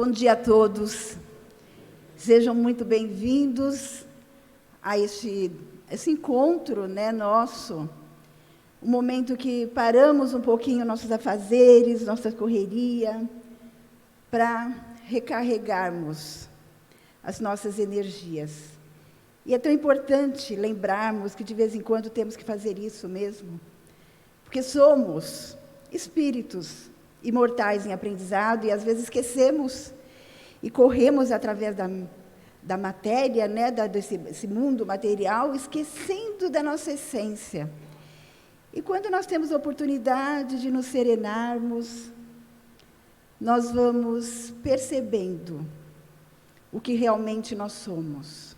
Bom dia a todos. Sejam muito bem-vindos a esse encontro, nosso. Um momento que paramos um pouquinho nossos afazeres, nossa correria, para recarregarmos as nossas energias. E é tão importante lembrarmos que de vez em quando temos que fazer isso mesmo, porque somos espíritos imortais em aprendizado e às vezes esquecemos e corremos através da matéria, desse mundo material, esquecendo da nossa essência. E quando nós temos a oportunidade de nos serenarmos, nós vamos percebendo o que realmente nós somos.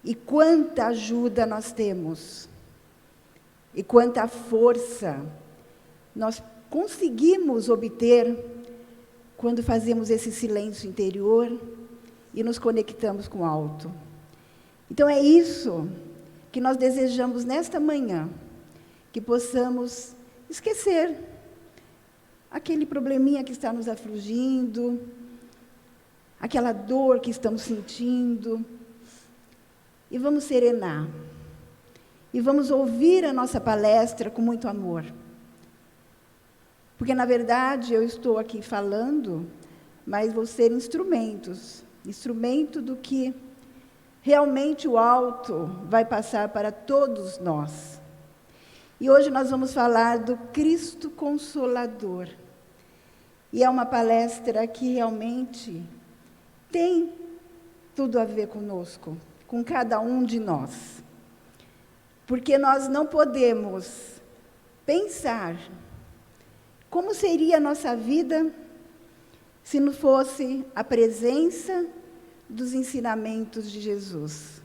E quanta ajuda nós temos. E quanta força nós conseguimos obter quando fazemos esse silêncio interior e nos conectamos com o alto. Então é isso que nós desejamos nesta manhã, que possamos esquecer aquele probleminha que está nos afligindo, aquela dor que estamos sentindo, e vamos serenar. E vamos ouvir a nossa palestra com muito amor. Porque, na verdade, eu estou aqui falando, mas vou ser instrumento do que realmente o alto vai passar para todos nós. E hoje nós vamos falar do Cristo Consolador. E é uma palestra que realmente tem tudo a ver conosco, com cada um de nós. Porque nós não podemos pensar como seria a nossa vida se não fosse a presença dos ensinamentos de Jesus,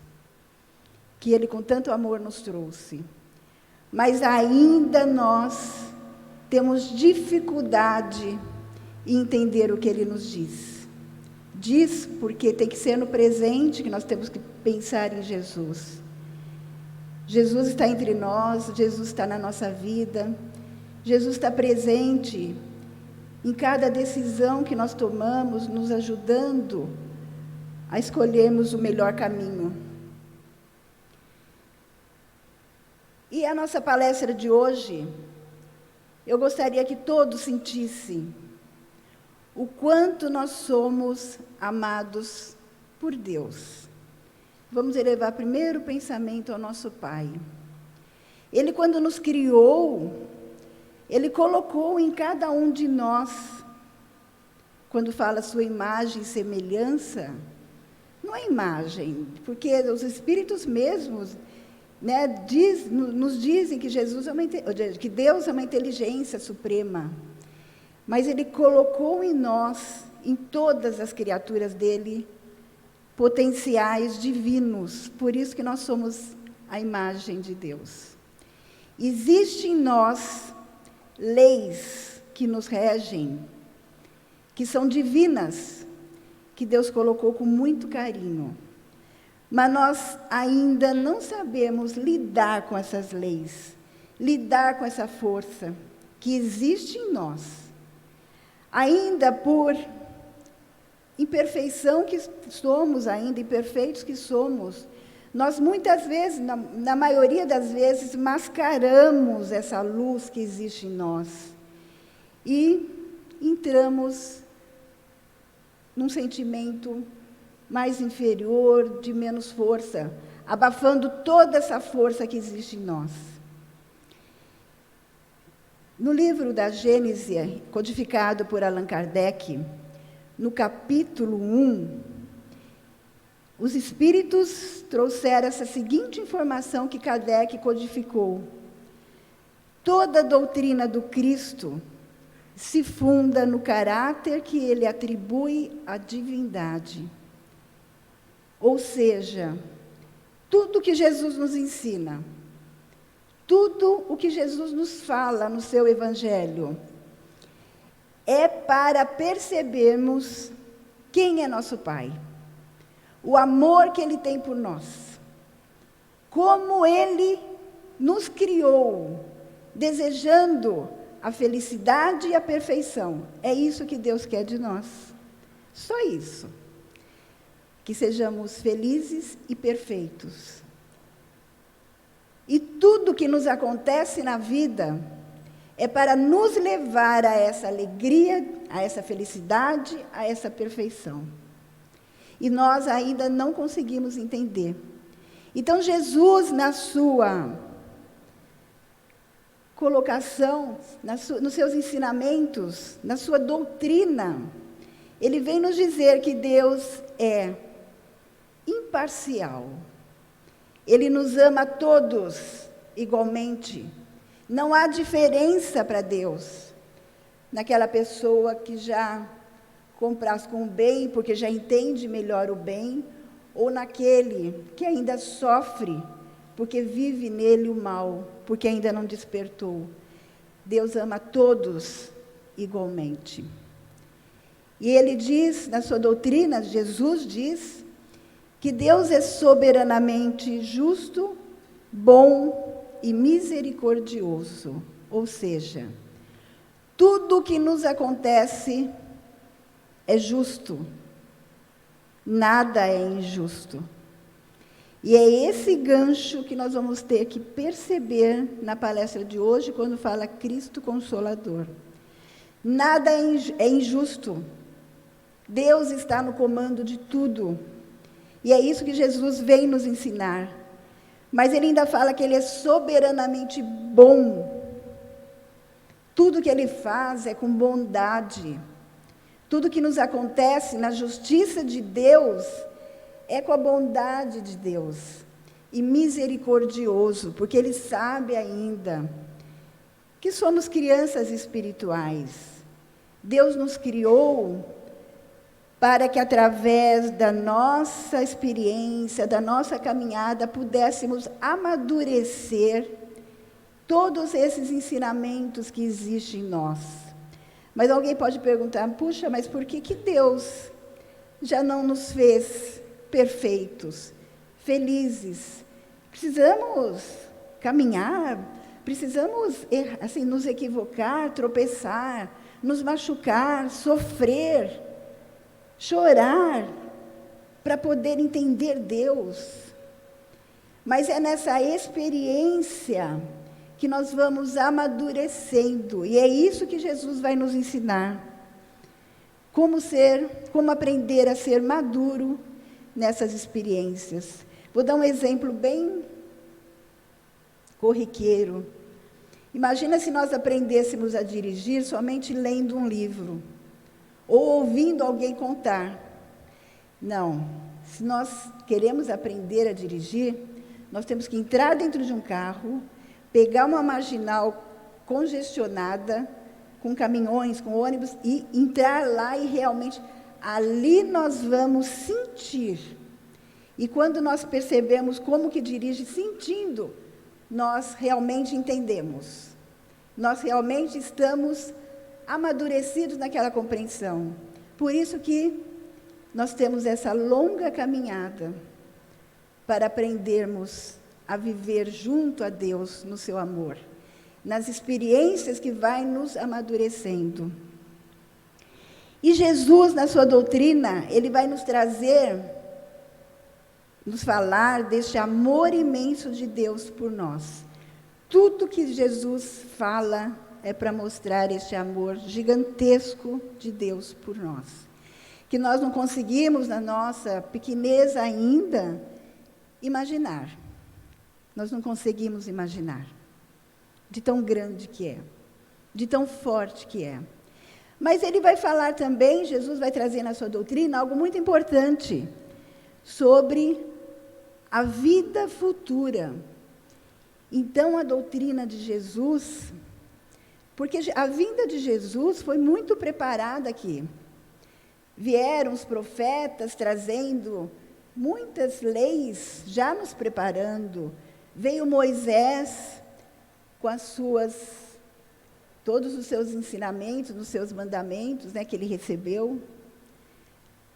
que Ele com tanto amor nos trouxe. Mas ainda nós temos dificuldade em entender o que Ele nos diz. Diz porque tem que ser no presente que nós temos que pensar em Jesus. Jesus está entre nós, Jesus está na nossa vida, Jesus está presente em cada decisão que nós tomamos, nos ajudando a escolhermos o melhor caminho. E a nossa palestra de hoje, eu gostaria que todos sentissem o quanto nós somos amados por Deus. Vamos elevar primeiro o pensamento ao nosso Pai. Ele, quando nos criou, Ele colocou em cada um de nós, quando fala sua imagem e semelhança, não é imagem, porque os espíritos mesmos, nos dizem que que Deus é uma inteligência suprema, mas Ele colocou em nós, em todas as criaturas dele, potenciais divinos, por isso que nós somos a imagem de Deus. Existe em nós leis que nos regem, que são divinas, que Deus colocou com muito carinho. Mas nós ainda não sabemos lidar com essas leis, lidar com essa força que existe em nós. Ainda por imperfeição que somos, ainda imperfeitos que somos, nós muitas vezes, na maioria das vezes, mascaramos essa luz que existe em nós e entramos num sentimento mais inferior, de menos força, abafando toda essa força que existe em nós. No livro da Gênese, codificado por Allan Kardec, no capítulo 1, os espíritos trouxeram essa seguinte informação que Kardec codificou. Toda a doutrina do Cristo se funda no caráter que Ele atribui à divindade. Ou seja, tudo que Jesus nos ensina, tudo o que Jesus nos fala no seu Evangelho, é para percebermos quem é nosso Pai. O amor que Ele tem por nós, como Ele nos criou, desejando a felicidade e a perfeição. É isso que Deus quer de nós. Só isso. Que sejamos felizes e perfeitos. E tudo que nos acontece na vida é para nos levar a essa alegria, a essa felicidade, a essa perfeição. E nós ainda não conseguimos entender. Então, Jesus, na sua colocação, nos seus ensinamentos, na sua doutrina, ele vem nos dizer que Deus é imparcial. Ele nos ama a todos igualmente. Não há diferença para Deus naquela pessoa que já compraz com o bem, porque já entende melhor o bem, ou naquele que ainda sofre, porque vive nele o mal, porque ainda não despertou. Deus ama a todos igualmente. E ele diz, na sua doutrina, Jesus diz, que Deus é soberanamente justo, bom e misericordioso. Ou seja, tudo o que nos acontece é justo, nada é injusto. E é esse gancho que nós vamos ter que perceber na palestra de hoje, quando fala Cristo Consolador. Nada é injusto. Deus está no comando de tudo. E é isso que Jesus vem nos ensinar. Mas ele ainda fala que ele é soberanamente bom. Tudo que ele faz é com bondade. Tudo que nos acontece na justiça de Deus é com a bondade de Deus. E misericordioso, porque ele sabe ainda que somos crianças espirituais. Deus nos criou para que através da nossa experiência, da nossa caminhada, pudéssemos amadurecer todos esses ensinamentos que existem em nós. Mas alguém pode perguntar, puxa, mas por que Deus já não nos fez perfeitos, felizes? Precisamos caminhar, precisamos assim, nos equivocar, tropeçar, nos machucar, sofrer, chorar, para poder entender Deus. Mas é nessa experiência que nós vamos amadurecendo, e é isso que Jesus vai nos ensinar. Como aprender a ser maduro nessas experiências. Vou dar um exemplo bem corriqueiro. Imagina se nós aprendêssemos a dirigir somente lendo um livro, ou ouvindo alguém contar. Não. Se nós queremos aprender a dirigir, nós temos que entrar dentro de um carro, pegar uma marginal congestionada, com caminhões, com ônibus, e entrar lá e realmente, ali nós vamos sentir. E quando nós percebemos como que dirige sentindo, nós realmente entendemos. Nós realmente estamos amadurecidos naquela compreensão. Por isso que nós temos essa longa caminhada para aprendermos a viver junto a Deus no seu amor, nas experiências que vai nos amadurecendo. E Jesus, na sua doutrina, ele vai nos trazer, nos falar deste amor imenso de Deus por nós. Tudo que Jesus fala é para mostrar este amor gigantesco de Deus por nós, que nós não conseguimos, na nossa pequenez ainda, imaginar. Nós não conseguimos imaginar, de tão grande que é, de tão forte que é. Mas ele vai falar também, Jesus vai trazer na sua doutrina, algo muito importante, sobre a vida futura. Então, a doutrina de Jesus, porque a vinda de Jesus foi muito preparada aqui. Vieram os profetas trazendo muitas leis, já nos preparando. Veio Moisés com todos os seus ensinamentos, os seus mandamentos, né, que ele recebeu.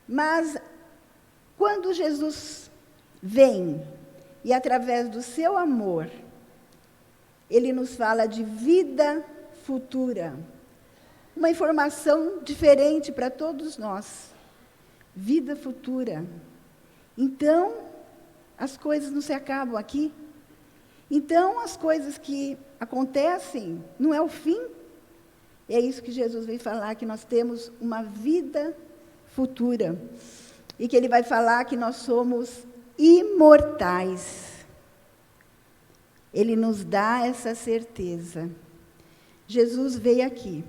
Mas, quando Jesus vem, e através do seu amor, ele nos fala de vida futura, uma informação diferente para todos nós. vida futura. Então, as coisas não se acabam aqui. Então, as coisas que acontecem não é o fim. É isso que Jesus vem falar, que nós temos uma vida futura. E que Ele vai falar que nós somos imortais. Ele nos dá essa certeza. Jesus veio aqui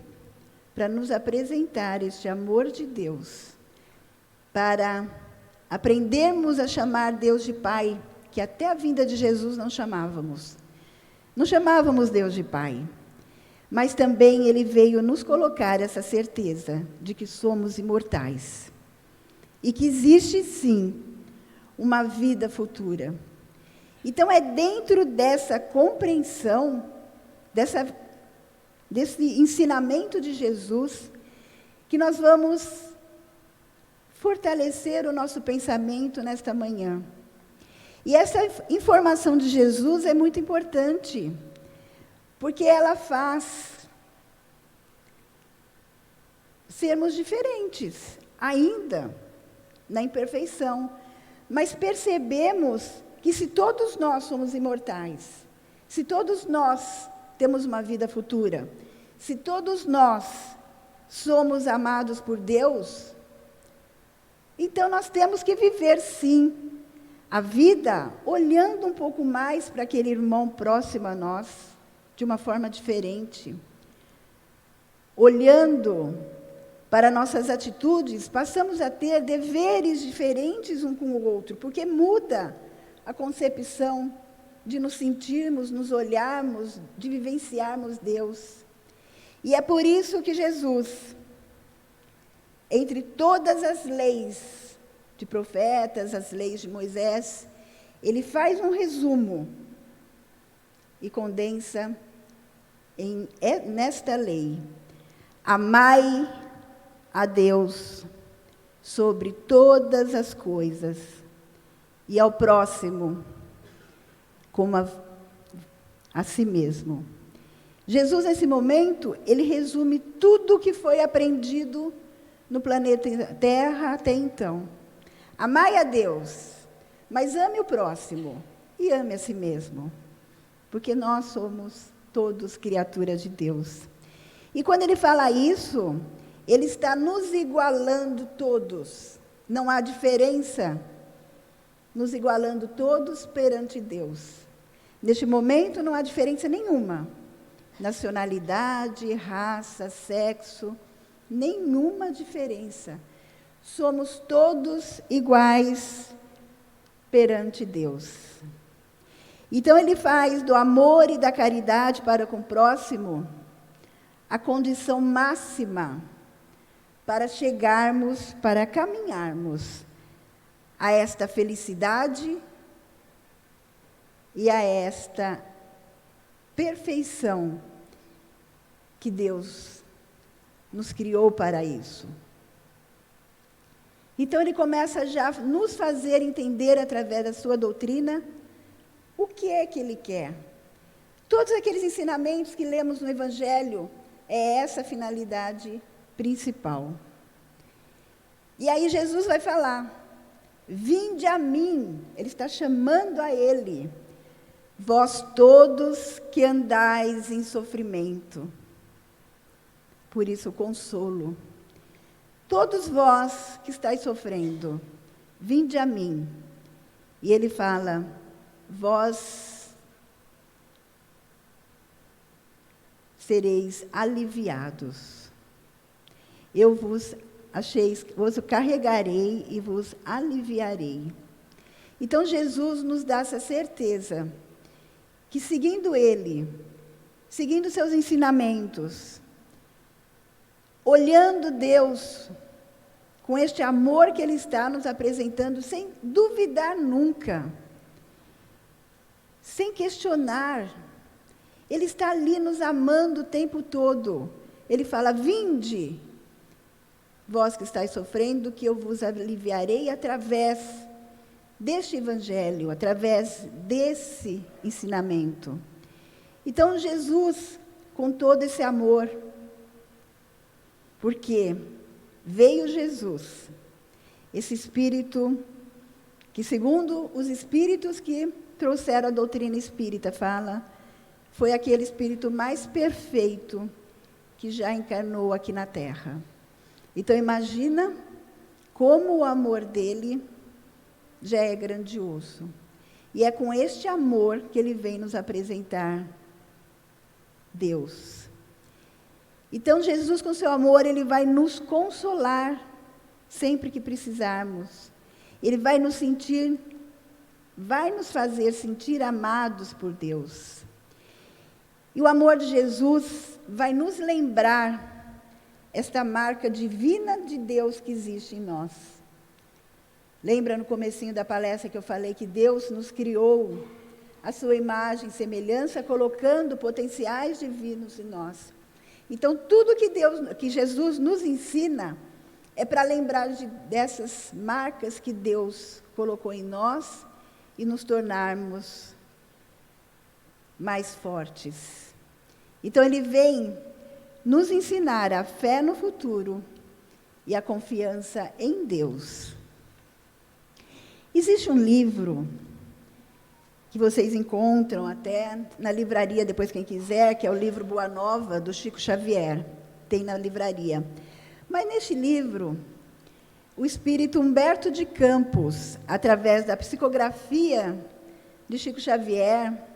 para nos apresentar este amor de Deus, para aprendermos a chamar Deus de Pai, que até a vinda de Jesus não chamávamos. Não chamávamos Deus de Pai. Mas também Ele veio nos colocar essa certeza de que somos imortais. E que existe, sim, uma vida futura. Então, é dentro dessa compreensão, desse ensinamento de Jesus, que nós vamos fortalecer o nosso pensamento nesta manhã. E essa informação de Jesus é muito importante, porque ela faz sermos diferentes, ainda na imperfeição. Mas percebemos que se todos nós somos imortais, se todos nós temos uma vida futura, se todos nós somos amados por Deus, então nós temos que viver, sim, a vida olhando um pouco mais para aquele irmão próximo a nós, de uma forma diferente. Olhando para nossas atitudes, passamos a ter deveres diferentes um com o outro, porque muda a concepção de nos sentirmos, nos olharmos, de vivenciarmos Deus. E é por isso que Jesus, entre todas as leis de profetas, as leis de Moisés, ele faz um resumo e condensa nesta lei: amai a Deus sobre todas as coisas e ao próximo como a si mesmo. Jesus, nesse momento, ele resume tudo o que foi aprendido no planeta Terra até então. Amai a Deus, mas ame o próximo e ame a si mesmo, porque nós somos todos criaturas de Deus. E quando ele fala isso, ele está nos igualando todos. Não há diferença, nos igualando todos perante Deus. Neste momento não há diferença nenhuma. Nacionalidade, raça, sexo, nenhuma diferença. Somos todos iguais perante Deus. Então ele faz do amor e da caridade para com o próximo a condição máxima para chegarmos, para caminharmos a esta felicidade e a esta perfeição que Deus nos criou para isso. Então ele começa já a nos fazer entender, através da sua doutrina, o que é que ele quer. Todos aqueles ensinamentos que lemos no Evangelho, é essa a finalidade principal. E aí Jesus vai falar: vinde a mim, ele está chamando a ele, vós todos que andais em sofrimento. Por isso o consolo. Todos vós que estáis sofrendo, vinde a mim. E ele fala: vós sereis aliviados. Eu vos carregarei e vos aliviarei. Então Jesus nos dá essa certeza que, seguindo ele, seguindo seus ensinamentos, olhando Deus com este amor que ele está nos apresentando, sem duvidar nunca, sem questionar, ele está ali nos amando o tempo todo. Ele fala: vinde, vós que estáis sofrendo, que eu vos aliviarei através deste Evangelho, através desse ensinamento. Então, Jesus, com todo esse amor, porque veio Jesus, Esse espírito que, segundo os espíritos que trouxeram a doutrina espírita, foi aquele espírito mais perfeito que já encarnou aqui na Terra. Então, imagina como o amor dele já é grandioso. E é com este amor que ele vem nos apresentar Deus. Então, Jesus, com seu amor, ele vai nos consolar sempre que precisarmos. Ele vai nos fazer sentir amados por Deus. E o amor de Jesus vai nos lembrar esta marca divina de Deus que existe em nós. Lembra no comecinho da palestra que eu falei que Deus nos criou a sua imagem e semelhança, colocando potenciais divinos em nós. Então, tudo que Jesus nos ensina é para lembrar dessas marcas que Deus colocou em nós e nos tornarmos mais fortes. Então, ele vem nos ensinar a fé no futuro e a confiança em Deus. Existe um livro que vocês encontram até na livraria, depois quem quiser, que é o livro Boa Nova, do Chico Xavier. Tem na livraria. Mas neste livro, o espírito Humberto de Campos, através da psicografia de Chico Xavier,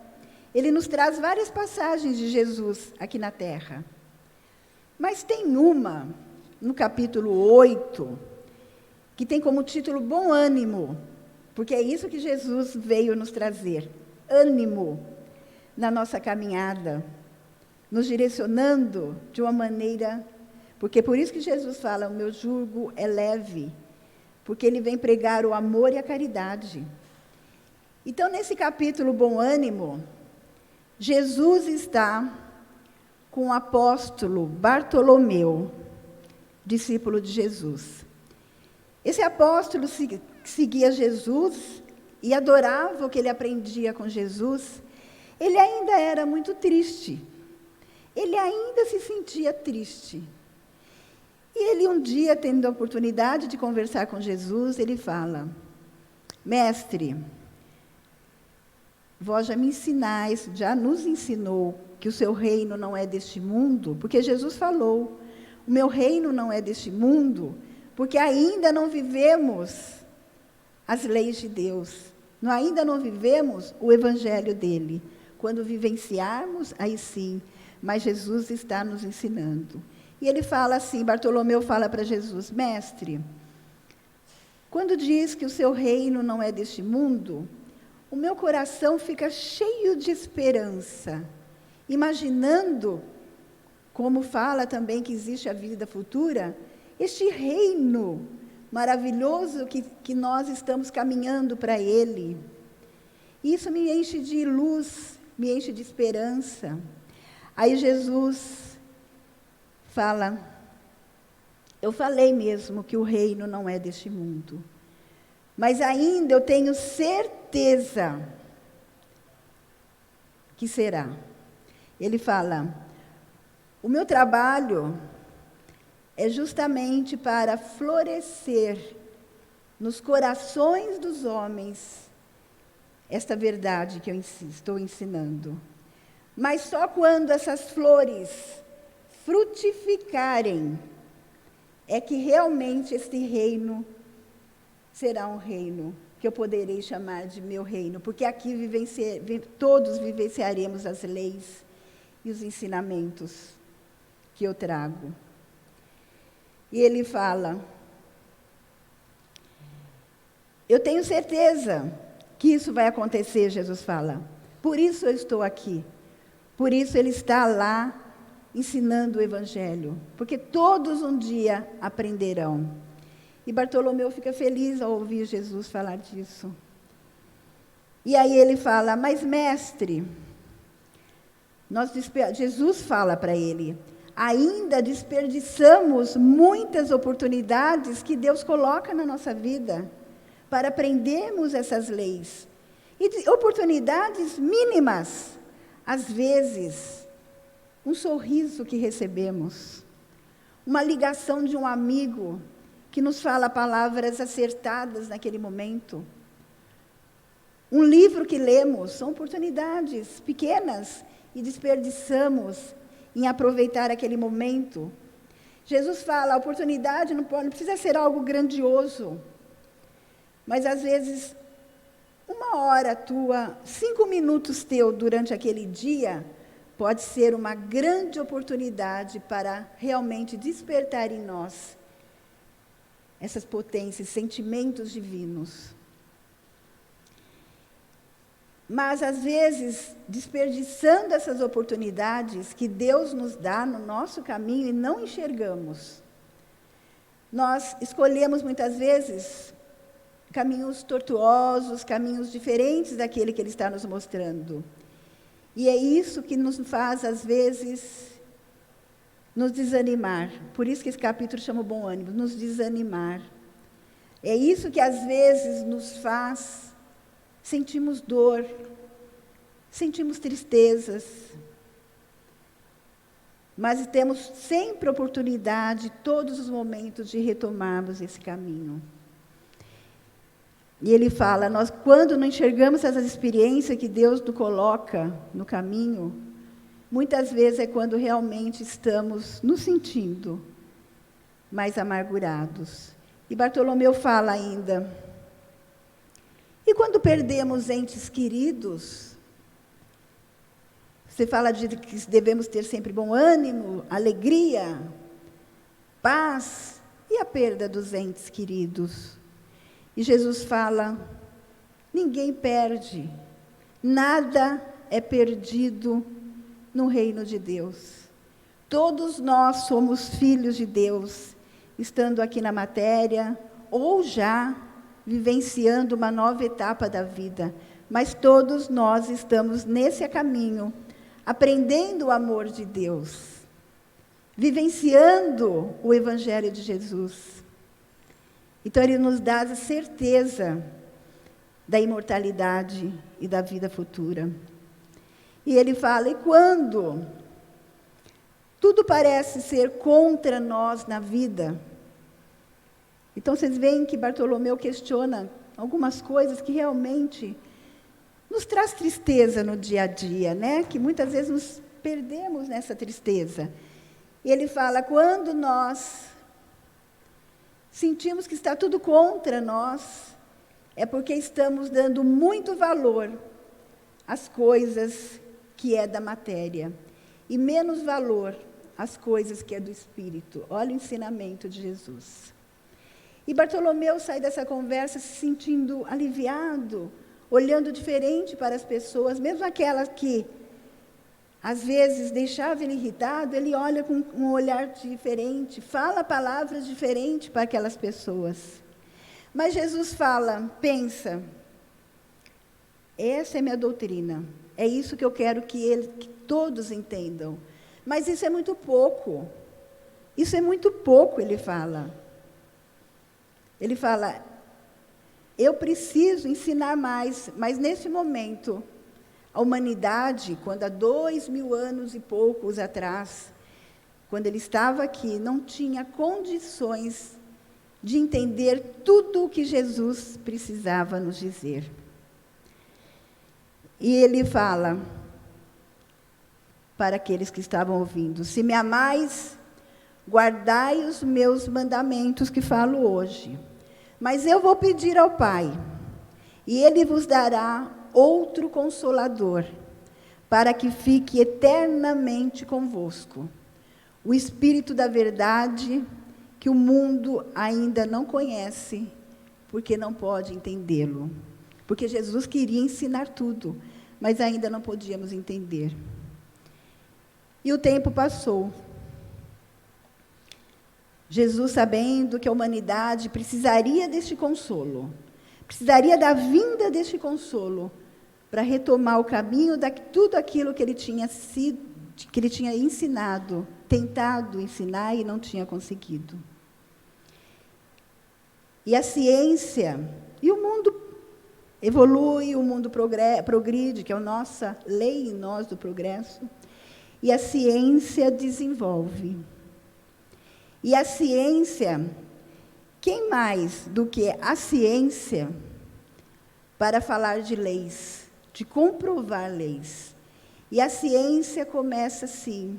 ele nos traz várias passagens de Jesus aqui na Terra. Mas tem uma, no capítulo 8, que tem como título Bom Ânimo, porque é isso que Jesus veio nos trazer, ânimo na nossa caminhada, nos direcionando de uma maneira, porque por isso que Jesus fala, o meu jugo é leve, porque ele vem pregar o amor e a caridade. Então, nesse capítulo Bom Ânimo, Jesus está com o apóstolo Bartolomeu, discípulo de Jesus. Esse apóstolo seguia Jesus e adorava o que ele aprendia com Jesus. Ele ainda era muito triste. Ele ainda se sentia triste. E ele, um dia, tendo a oportunidade de conversar com Jesus, ele fala, mestre, vós já me ensinais, já nos ensinou que o seu reino não é deste mundo, porque Jesus falou, o meu reino não é deste mundo, porque ainda não vivemos as leis de Deus, ainda não vivemos o evangelho dele. Quando vivenciarmos, aí sim, mas Jesus está nos ensinando. E ele fala assim, Bartolomeu fala para Jesus, mestre, quando diz que o seu reino não é deste mundo, o meu coração fica cheio de esperança, imaginando, como fala também que existe a vida futura, este reino maravilhoso que nós estamos caminhando para ele. Isso me enche de luz, me enche de esperança. Aí Jesus fala, eu falei mesmo que o reino não é deste mundo, mas ainda eu tenho certeza que será. Ele fala, o meu trabalho é justamente para florescer nos corações dos homens esta verdade que eu estou ensinando. Mas só quando essas flores frutificarem é que realmente este reino será um reino que eu poderei chamar de meu reino, porque aqui todos vivenciaremos as leis e os ensinamentos que eu trago. E ele fala, eu tenho certeza que isso vai acontecer, Jesus fala, por isso eu estou aqui, por isso ele está lá ensinando o evangelho, porque todos um dia aprenderão. E Bartolomeu fica feliz ao ouvir Jesus falar disso. E aí ele fala, mas mestre, Jesus fala para ele, ainda desperdiçamos muitas oportunidades que Deus coloca na nossa vida para aprendermos essas leis. E oportunidades mínimas, às vezes, um sorriso que recebemos, uma ligação de um amigo que nos fala palavras acertadas naquele momento. Um livro que lemos, são oportunidades pequenas e desperdiçamos em aproveitar aquele momento. Jesus fala, a oportunidade não precisa ser algo grandioso, mas às vezes, 1 hora tua, 5 minutos teu durante aquele dia, pode ser uma grande oportunidade para realmente despertar em nós essas potências, sentimentos divinos. Mas, às vezes, desperdiçando essas oportunidades que Deus nos dá no nosso caminho e não enxergamos, nós escolhemos, muitas vezes, caminhos tortuosos, caminhos diferentes daquele que Ele está nos mostrando. E é isso que nos faz, às vezes, nos desanimar. Por isso que esse capítulo chama o bom ânimo, nos desanimar. É isso que, às vezes, nos faz sentimos dor, sentimos tristezas, mas temos sempre oportunidade, todos os momentos, de retomarmos esse caminho. E ele fala, nós quando não enxergamos essas experiências que Deus nos coloca no caminho, muitas vezes é quando realmente estamos nos sentindo mais amargurados. E Bartolomeu fala ainda, e quando perdemos entes queridos, você fala de que devemos ter sempre bom ânimo, alegria, paz, e a perda dos entes queridos? E Jesus fala, ninguém perde, nada é perdido no reino de Deus. Todos nós somos filhos de Deus, estando aqui na matéria, ou já vivenciando uma nova etapa da vida, mas todos nós estamos nesse caminho, aprendendo o amor de Deus, vivenciando o Evangelho de Jesus. Então, Ele nos dá a certeza da imortalidade e da vida futura. E Ele fala, e quando tudo parece ser contra nós na vida, então vocês veem que Bartolomeu questiona algumas coisas que realmente nos traz tristeza no dia a dia, né? Que muitas vezes nos perdemos nessa tristeza. E ele fala, quando nós sentimos que está tudo contra nós, é porque estamos dando muito valor às coisas que é da matéria, e menos valor às coisas que é do Espírito. Olha o ensinamento de Jesus. E Bartolomeu sai dessa conversa se sentindo aliviado, olhando diferente para as pessoas, mesmo aquelas que, às vezes, deixavam ele irritado, ele olha com um olhar diferente, fala palavras diferentes para aquelas pessoas. Mas Jesus fala, pensa, essa é minha doutrina, é isso que eu quero que todos entendam. Mas isso é muito pouco, ele fala. Ele fala, eu preciso ensinar mais, mas nesse momento, a humanidade, quando há 2000 anos e poucos atrás, quando ele estava aqui, não tinha condições de entender tudo o que Jesus precisava nos dizer. E ele fala para aqueles que estavam ouvindo, se me amais, guardai os meus mandamentos que falo hoje. Mas eu vou pedir ao Pai, e Ele vos dará outro Consolador, para que fique eternamente convosco. O Espírito da verdade, que o mundo ainda não conhece, porque não pode entendê-lo. Porque Jesus queria ensinar tudo, mas ainda não podíamos entender. E o tempo passou. Jesus, sabendo que a humanidade precisaria deste consolo, precisaria da vinda deste consolo, para retomar o caminho de tudo aquilo que ele tinha ensinado, tentado ensinar e não tinha conseguido. E a ciência, e o mundo evolui, o mundo progride, que é a nossa lei em nós do progresso, e a ciência desenvolve. E a ciência, quem mais do que a ciência para falar de leis, de comprovar leis? E a ciência começa, sim,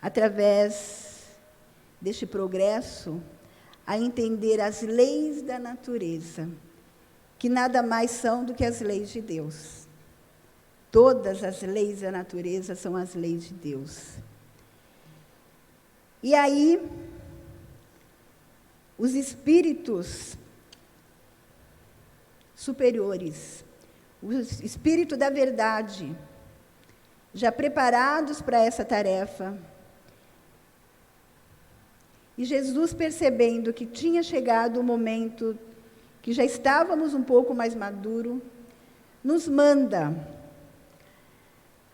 através deste progresso, a entender as leis da natureza, que nada mais são do que as leis de Deus. Todas as leis da natureza são as leis de Deus. E aí, os espíritos superiores, o espírito da verdade, já preparados para essa tarefa, e Jesus, percebendo que tinha chegado o momento, que já estávamos um pouco mais maduros, nos manda,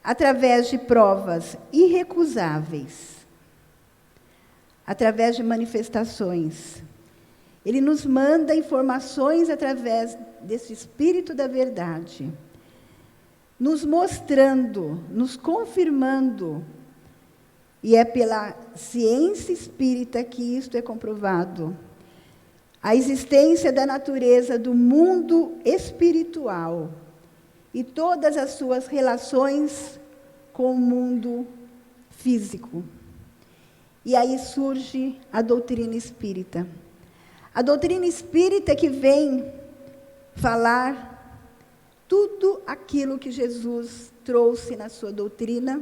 através de provas irrecusáveis, através de manifestações, Ele nos manda informações através desse Espírito da verdade, nos mostrando, nos confirmando, e é pela ciência espírita que isto é comprovado, a existência da natureza do mundo espiritual e todas as suas relações com o mundo físico. E aí surge a doutrina espírita. A doutrina espírita que vem falar tudo aquilo que Jesus trouxe na sua doutrina,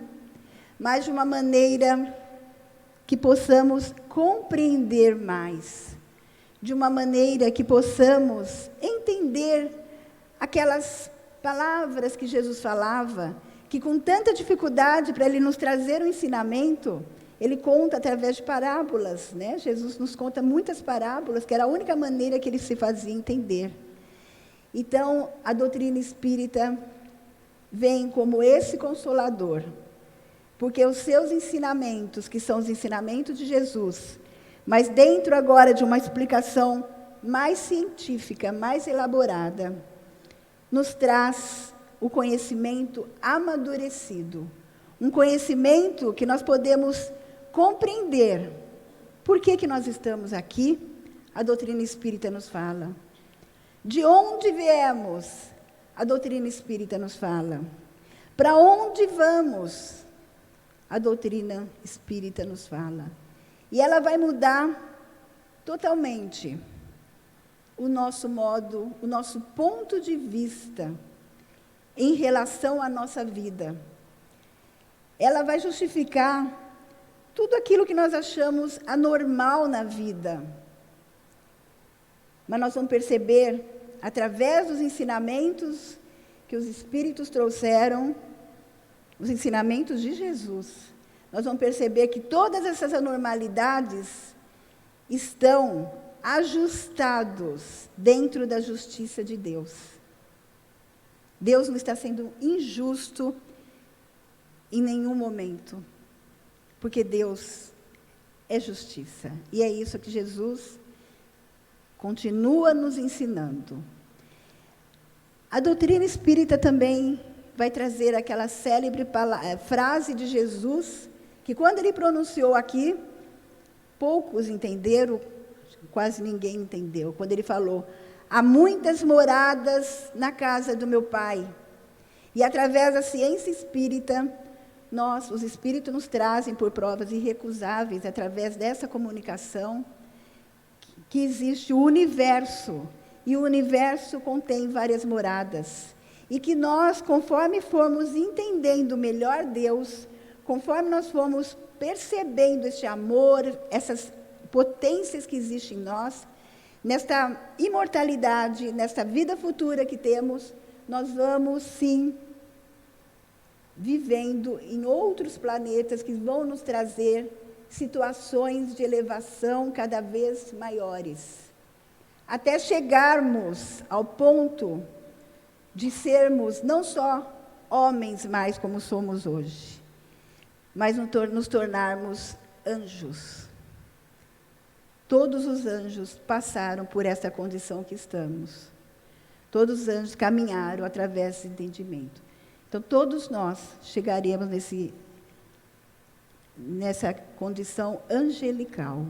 mas de uma maneira que possamos compreender mais, de uma maneira que possamos entender aquelas palavras que Jesus falava, que com tanta dificuldade para Ele nos trazer um ensinamento, Ele conta através de parábolas, né? Jesus nos conta muitas parábolas, que era a única maneira que Ele se fazia entender. Então, a doutrina espírita vem como esse consolador, porque os seus ensinamentos, que são os ensinamentos de Jesus, mas dentro agora de uma explicação mais científica, mais elaborada, nos traz o conhecimento amadurecido, um conhecimento que nós podemos compreender. Por que nós estamos aqui? A doutrina espírita nos fala. De onde viemos? A doutrina espírita nos fala. Para onde vamos? A doutrina espírita nos fala. E ela vai mudar totalmente o nosso modo, o nosso ponto de vista em relação à nossa vida. Ela vai justificar tudo aquilo que nós achamos anormal na vida. Mas nós vamos perceber, através dos ensinamentos que os Espíritos trouxeram, os ensinamentos de Jesus, nós vamos perceber que todas essas anormalidades estão ajustados dentro da justiça de Deus. Deus não está sendo injusto em nenhum momento, porque Deus é justiça. E é isso que Jesus continua nos ensinando. A doutrina espírita também vai trazer aquela célebre frase de Jesus, que quando ele pronunciou aqui, poucos entenderam, quase ninguém entendeu, quando ele falou: há muitas moradas na casa do meu Pai. E através da ciência espírita, os espíritos nos trazem por provas irrecusáveis, através dessa comunicação, que existe o universo, e o universo contém várias moradas. E que nós, conforme formos entendendo melhor Deus, conforme nós formos percebendo este amor, essas potências que existem em nós, nesta imortalidade, nesta vida futura que temos, nós vamos, sim, vivendo em outros planetas que vão nos trazer situações de elevação cada vez maiores, até chegarmos ao ponto de sermos não só homens mais como somos hoje, mas nos tornarmos anjos. Todos os anjos passaram por essa condição que estamos. Todos os anjos caminharam através desse entendimento. Então, todos nós chegaremos nessa condição angelical.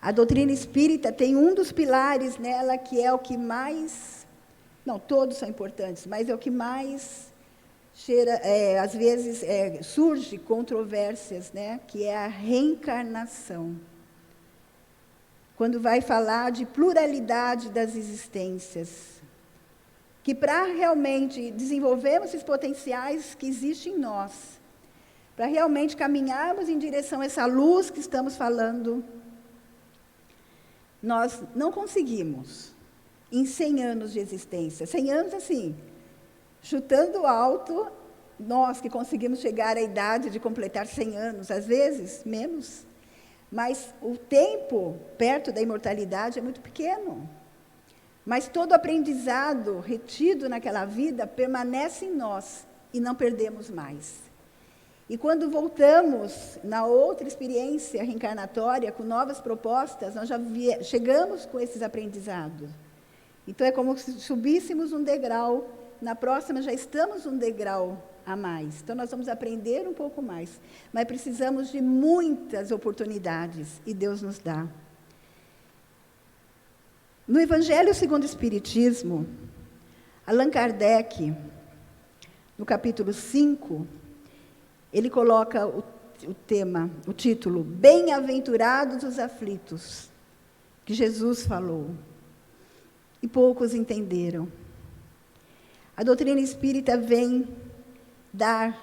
A doutrina espírita tem um dos pilares nela que é o que mais... Não, todos são importantes, mas é o que mais às vezes surge controvérsias, né? Que é a reencarnação. Quando vai falar de pluralidade das existências, que para realmente desenvolvermos esses potenciais que existem em nós, para realmente caminharmos em direção a essa luz que estamos falando, nós não conseguimos, em 100 anos de existência, 100 anos assim, chutando alto, nós que conseguimos chegar à idade de completar 100 anos, às vezes menos, mas o tempo perto da imortalidade é muito pequeno. Mas todo aprendizado retido naquela vida permanece em nós e não perdemos mais. E quando voltamos na outra experiência reencarnatória, com novas propostas, nós já chegamos com esses aprendizados. Então, é como se subíssemos um degrau, na próxima já estamos um degrau a mais. Então, nós vamos aprender um pouco mais. Mas precisamos de muitas oportunidades, e Deus nos dá. No Evangelho segundo o Espiritismo, Allan Kardec, no capítulo 5, ele coloca o título, Bem-aventurados os aflitos, que Jesus falou, e poucos entenderam. A doutrina espírita vem dar,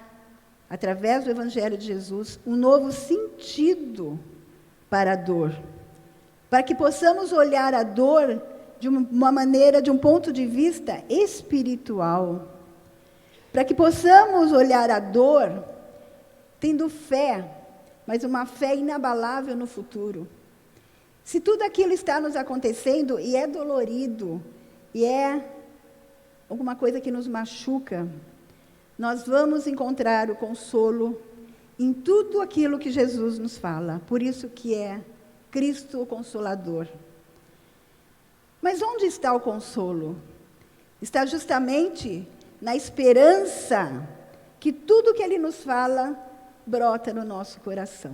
através do Evangelho de Jesus, um novo sentido para a dor, para que possamos olhar a dor de uma maneira, de um ponto de vista espiritual, para que possamos olhar a dor tendo fé, mas uma fé inabalável no futuro. Se tudo aquilo está nos acontecendo e é dolorido, e é alguma coisa que nos machuca, nós vamos encontrar o consolo em tudo aquilo que Jesus nos fala. Por isso que é Cristo o Consolador. Mas onde está o consolo? Está justamente na esperança que tudo que Ele nos fala brota no nosso coração.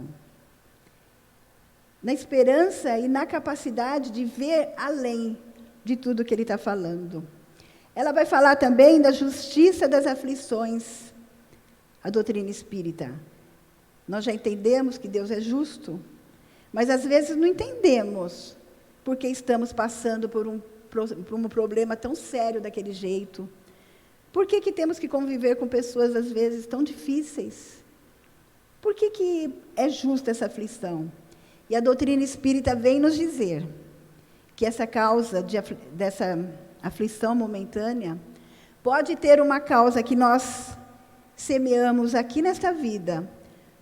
Na esperança e na capacidade de ver além de tudo que Ele está falando. Ela vai falar também da justiça das aflições, a doutrina espírita. Nós já entendemos que Deus é justo, mas às vezes não entendemos porque estamos passando por um problema tão sério daquele jeito. Por que temos que conviver com pessoas, às vezes, tão difíceis? Por que é justa essa aflição? E a doutrina espírita vem nos dizer que essa causa dessa aflição momentânea pode ter uma causa que nós semeamos aqui nesta vida,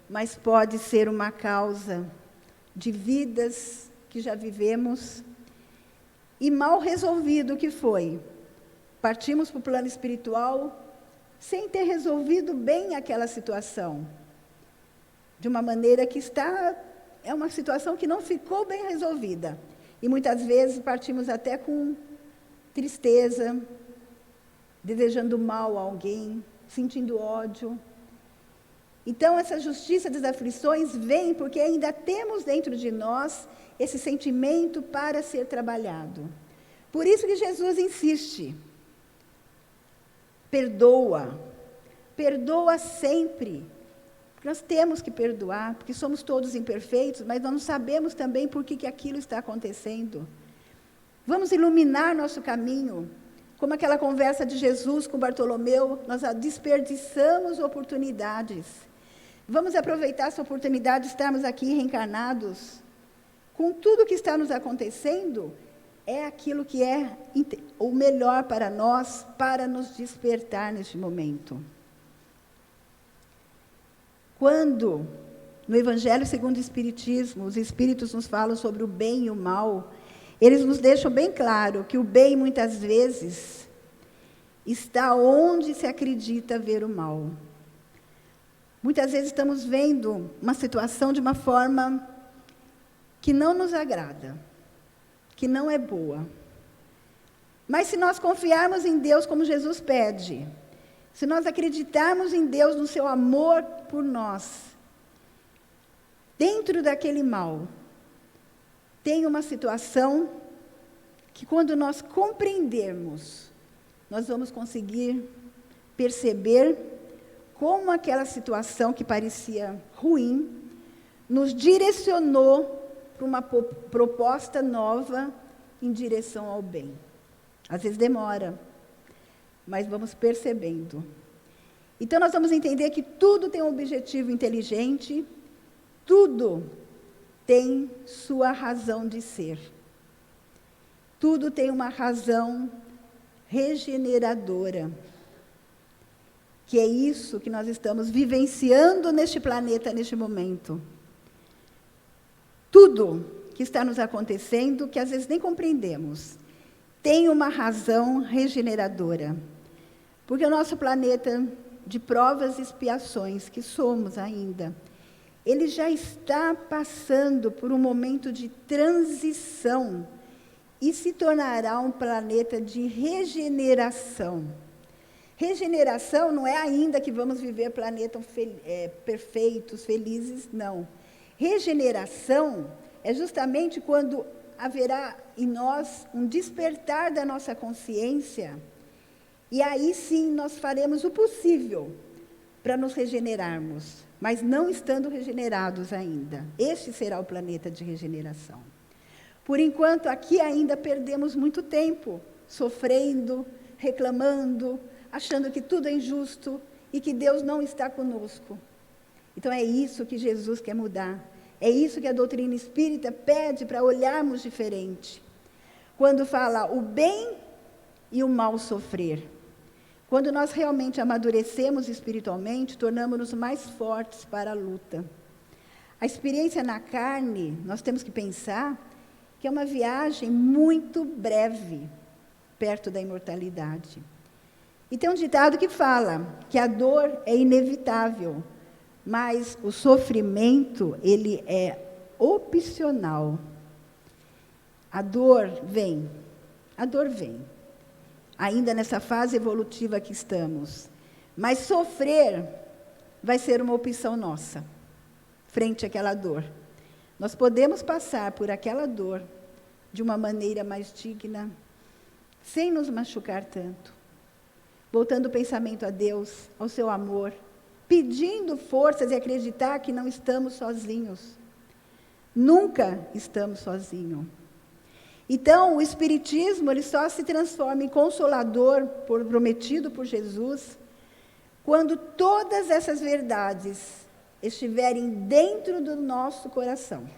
mas pode ser uma causa de vidas que já vivemos e mal resolvido que foi. Partimos para o plano espiritual sem ter resolvido bem aquela situação, de uma maneira que é uma situação que não ficou bem resolvida. E muitas vezes partimos até com tristeza, desejando mal a alguém, sentindo ódio. Então, essa justiça das aflições vem porque ainda temos dentro de nós esse sentimento para ser trabalhado. Por isso que Jesus insiste. Perdoa. Perdoa sempre. Nós temos que perdoar, porque somos todos imperfeitos, mas nós não sabemos também por que aquilo está acontecendo. Vamos iluminar nosso caminho. Como aquela conversa de Jesus com Bartolomeu, nós desperdiçamos oportunidades. Vamos aproveitar essa oportunidade de estarmos aqui reencarnados. Com tudo que está nos acontecendo, é aquilo que é o melhor para nós, para nos despertar neste momento. Quando, no Evangelho segundo o Espiritismo, os Espíritos nos falam sobre o bem e o mal, eles nos deixam bem claro que o bem, muitas vezes, está onde se acredita ver o mal. Muitas vezes estamos vendo uma situação de uma forma que não nos agrada, que não é boa. Mas se nós confiarmos em Deus como Jesus pede, se nós acreditarmos em Deus, no seu amor por nós, dentro daquele mal, tem uma situação que, quando nós compreendermos, nós vamos conseguir perceber como aquela situação que parecia ruim nos direcionou para uma proposta nova em direção ao bem. Às vezes demora, mas vamos percebendo. Então, nós vamos entender que tudo tem um objetivo inteligente, tudo tem sua razão de ser. Tudo tem uma razão regeneradora, que é isso que nós estamos vivenciando neste planeta, neste momento. Tudo que está nos acontecendo, que às vezes nem compreendemos, tem uma razão regeneradora. Porque o nosso planeta de provas e expiações, que somos ainda, ele já está passando por um momento de transição e se tornará um planeta de regeneração. Regeneração não é ainda que vamos viver planetas perfeitos, felizes, não. Regeneração é justamente quando haverá em nós um despertar da nossa consciência, e aí sim nós faremos o possível para nos regenerarmos, mas não estando regenerados ainda. Este será o planeta de regeneração. Por enquanto, aqui ainda perdemos muito tempo, sofrendo, reclamando, achando que tudo é injusto e que Deus não está conosco. Então é isso que Jesus quer mudar. É isso que a doutrina espírita pede para olharmos diferente. Quando fala o bem e o mal sofrer. Quando nós realmente amadurecemos espiritualmente, tornamos-nos mais fortes para a luta. A experiência na carne, nós temos que pensar que é uma viagem muito breve, perto da imortalidade. E tem um ditado que fala que a dor é inevitável, mas o sofrimento, ele é opcional. A dor vem, ainda nessa fase evolutiva que estamos. Mas sofrer vai ser uma opção nossa, frente àquela dor. Nós podemos passar por aquela dor de uma maneira mais digna, sem nos machucar tanto. Voltando o pensamento a Deus, ao seu amor, pedindo forças e acreditar que não estamos sozinhos. Nunca estamos sozinhos. Então, o Espiritismo ele só se transforma em consolador, prometido por Jesus, quando todas essas verdades estiverem dentro do nosso coração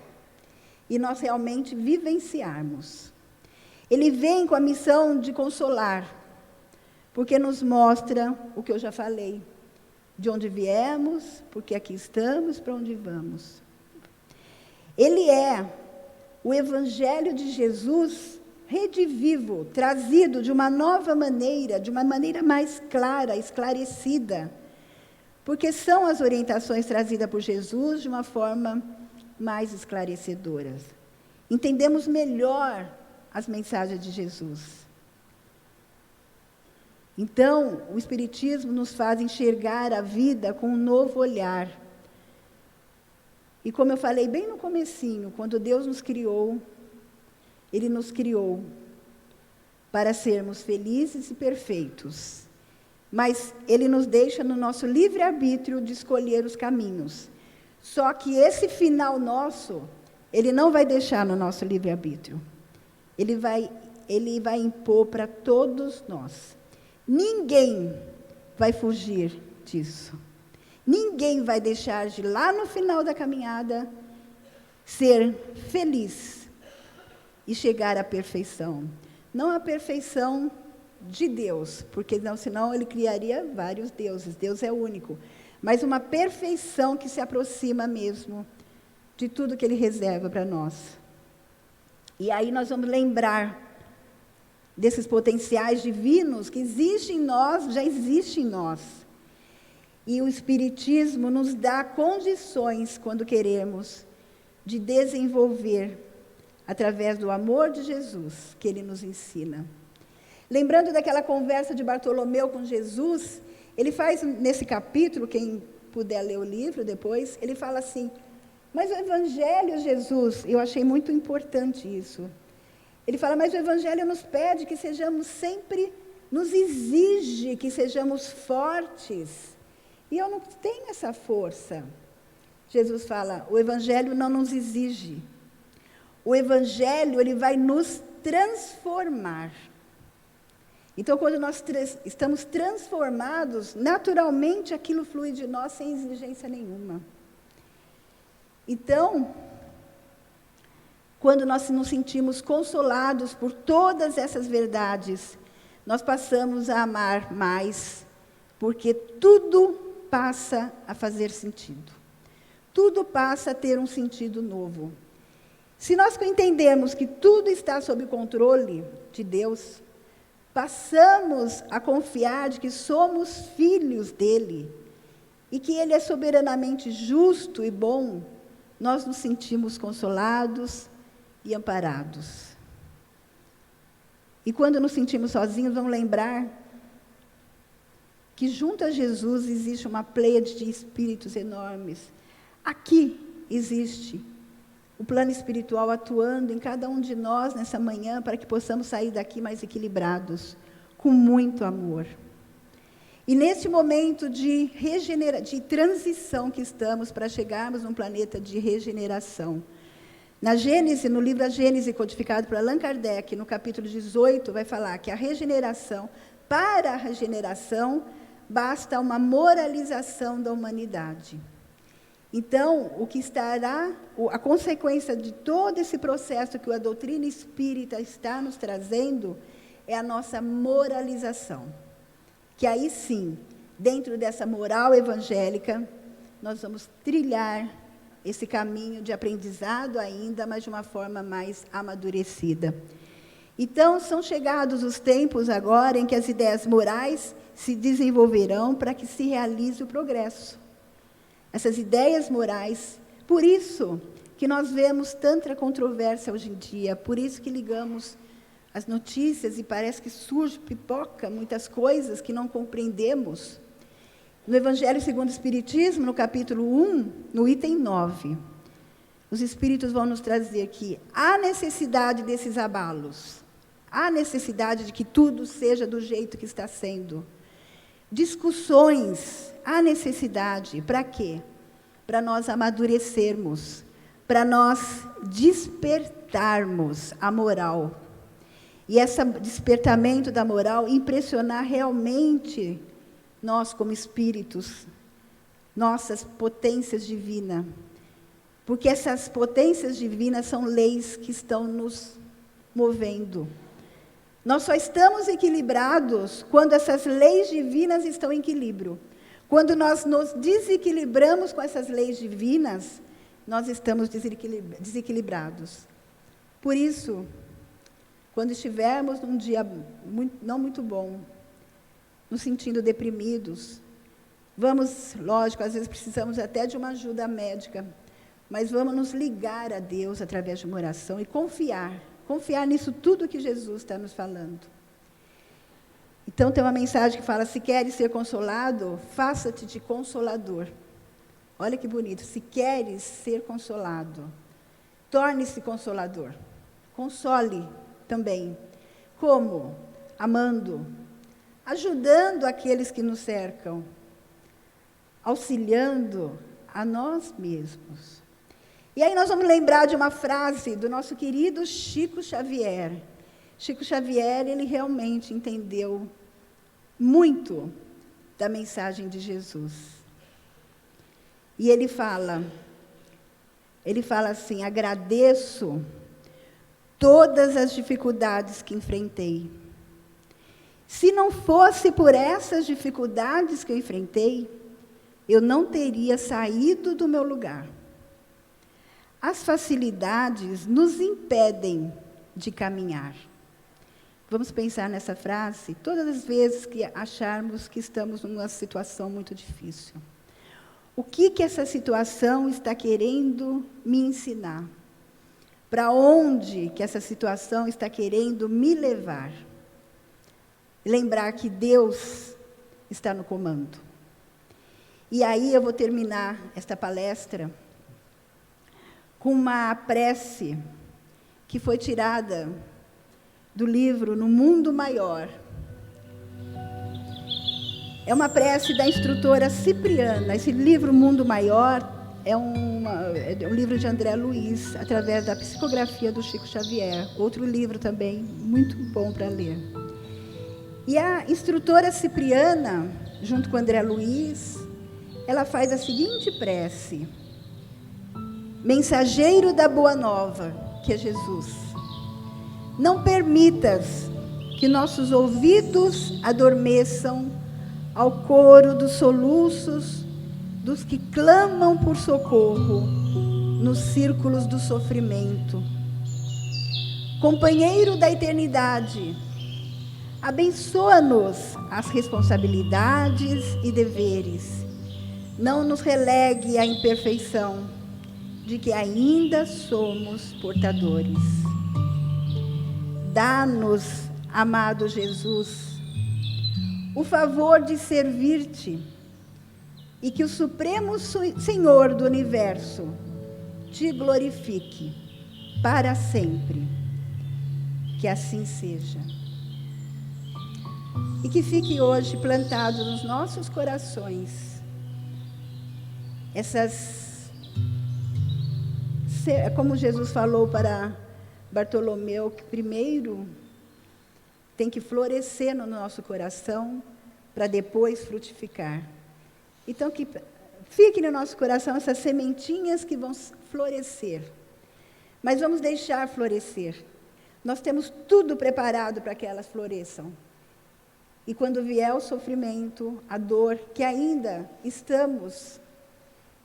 e nós realmente vivenciarmos. Ele vem com a missão de consolar, porque nos mostra o que eu já falei, de onde viemos, porque aqui estamos, para onde vamos. Ele é o Evangelho de Jesus redivivo, trazido de uma nova maneira, de uma maneira mais clara, esclarecida, porque são as orientações trazidas por Jesus de uma forma mais esclarecedoras. Entendemos melhor as mensagens de Jesus. Então, o Espiritismo nos faz enxergar a vida com um novo olhar. E como eu falei bem no comecinho, quando Deus nos criou, Ele nos criou para sermos felizes e perfeitos. Mas Ele nos deixa no nosso livre-arbítrio de escolher os caminhos. Só que esse final nosso, Ele não vai deixar no nosso livre-arbítrio. Ele vai impor para todos nós. Ninguém vai fugir disso. Ninguém vai deixar de lá no final da caminhada ser feliz e chegar à perfeição. Não a perfeição de Deus, porque senão ele criaria vários deuses. Deus é único. Mas uma perfeição que se aproxima mesmo de tudo que Ele reserva para nós. E aí nós vamos lembrar desses potenciais divinos que existem em nós, já existem em nós. E o Espiritismo nos dá condições, quando queremos, de desenvolver, através do amor de Jesus, que Ele nos ensina. Lembrando daquela conversa de Bartolomeu com Jesus, ele faz nesse capítulo, quem puder ler o livro depois, ele fala assim, Mas o Evangelho, Jesus, eu achei muito importante isso. Ele fala, mas o Evangelho nos pede que sejamos sempre, nos exige que sejamos fortes. E eu não tenho essa força. Jesus fala, o Evangelho não nos exige. O Evangelho, ele vai nos transformar. Então, quando nós estamos transformados, naturalmente aquilo flui de nós sem exigência nenhuma. Então, quando nós nos sentimos consolados por todas essas verdades, nós passamos a amar mais, porque tudo passa a fazer sentido. Tudo passa a ter um sentido novo. Se nós entendermos que tudo está sob controle de Deus, passamos a confiar de que somos filhos dele e que ele é soberanamente justo e bom, nós nos sentimos consolados e amparados. E quando nos sentimos sozinhos, vamos lembrar que junto a Jesus existe uma pleiade de espíritos enormes. Aqui existe o plano espiritual atuando em cada um de nós nessa manhã para que possamos sair daqui mais equilibrados, com muito amor. E nesse momento de transição que estamos para chegarmos num planeta de regeneração, na Gênese, no livro A Gênese, codificado por Allan Kardec, no capítulo 18, vai falar que para a regeneração, basta uma moralização da humanidade. Então, a consequência de todo esse processo que a doutrina espírita está nos trazendo, é a nossa moralização. Que aí sim, dentro dessa moral evangélica, nós vamos trilhar esse caminho de aprendizado ainda, mas de uma forma mais amadurecida. Então, são chegados os tempos agora em que as ideias morais se desenvolverão para que se realize o progresso. Essas ideias morais, por isso que nós vemos tanta controvérsia hoje em dia, por isso que ligamos as notícias e parece que pipoca muitas coisas que não compreendemos. No Evangelho segundo o Espiritismo, no capítulo 1, no item 9, os Espíritos vão nos trazer que há necessidade desses abalos, há necessidade de que tudo seja do jeito que está sendo. Discussões, há necessidade, para quê? Para nós amadurecermos, para nós despertarmos a moral. E esse despertamento da moral impressionar realmente nós como espíritos, nossas potências divinas. Porque essas potências divinas são leis que estão nos movendo. Nós só estamos equilibrados quando essas leis divinas estão em equilíbrio. Quando nós nos desequilibramos com essas leis divinas, nós estamos desequilibrados. Por isso, quando estivermos num dia não muito bom, nos sentindo deprimidos, vamos, lógico, às vezes precisamos até de uma ajuda médica, mas vamos nos ligar a Deus através de uma oração e confiar nisso tudo que Jesus está nos falando. Então, tem uma mensagem que fala, se queres ser consolado, faça-te de consolador. Olha que bonito, se queres ser consolado, torne-se consolador. Console também. Como? Amando, ajudando aqueles que nos cercam, auxiliando a nós mesmos. E aí nós vamos lembrar de uma frase do nosso querido Chico Xavier. Chico Xavier, ele realmente entendeu muito da mensagem de Jesus. E ele fala assim, agradeço todas as dificuldades que enfrentei. Se não fosse por essas dificuldades que eu enfrentei, eu não teria saído do meu lugar. As facilidades nos impedem de caminhar. Vamos pensar nessa frase todas as vezes que acharmos que estamos numa situação muito difícil. O que essa situação está querendo me ensinar? Para onde que essa situação está querendo me levar? Lembrar que Deus está no comando. E aí eu vou terminar esta palestra com uma prece que foi tirada do livro No Mundo Maior. É uma prece da instrutora Cipriana. Esse livro Mundo Maior é um livro de André Luiz, através da psicografia do Chico Xavier. Outro livro também muito bom para ler. E a instrutora Cipriana, junto com André Luiz, ela faz a seguinte prece: mensageiro da boa nova, que é Jesus, não permitas que nossos ouvidos adormeçam ao coro dos soluços dos que clamam por socorro nos círculos do sofrimento. Companheiro da eternidade, abençoa-nos as responsabilidades e deveres. Não nos relegue à imperfeição de que ainda somos portadores. Dá-nos, amado Jesus, o favor de servir-te e que o Supremo Senhor do Universo te glorifique para sempre. Que assim seja. E que fique hoje plantado nos nossos corações como Jesus falou para Bartolomeu, que primeiro tem que florescer no nosso coração para depois frutificar. Então, que fique no nosso coração essas sementinhas que vão florescer. Mas vamos deixar florescer. Nós temos tudo preparado para que elas floresçam. E quando vier o sofrimento, a dor, que ainda estamos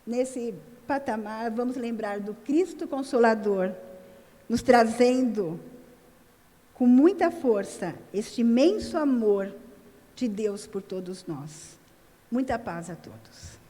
nesse patamar, vamos lembrar do Cristo Consolador, nos trazendo com muita força este imenso amor de Deus por todos nós. Muita paz a todos.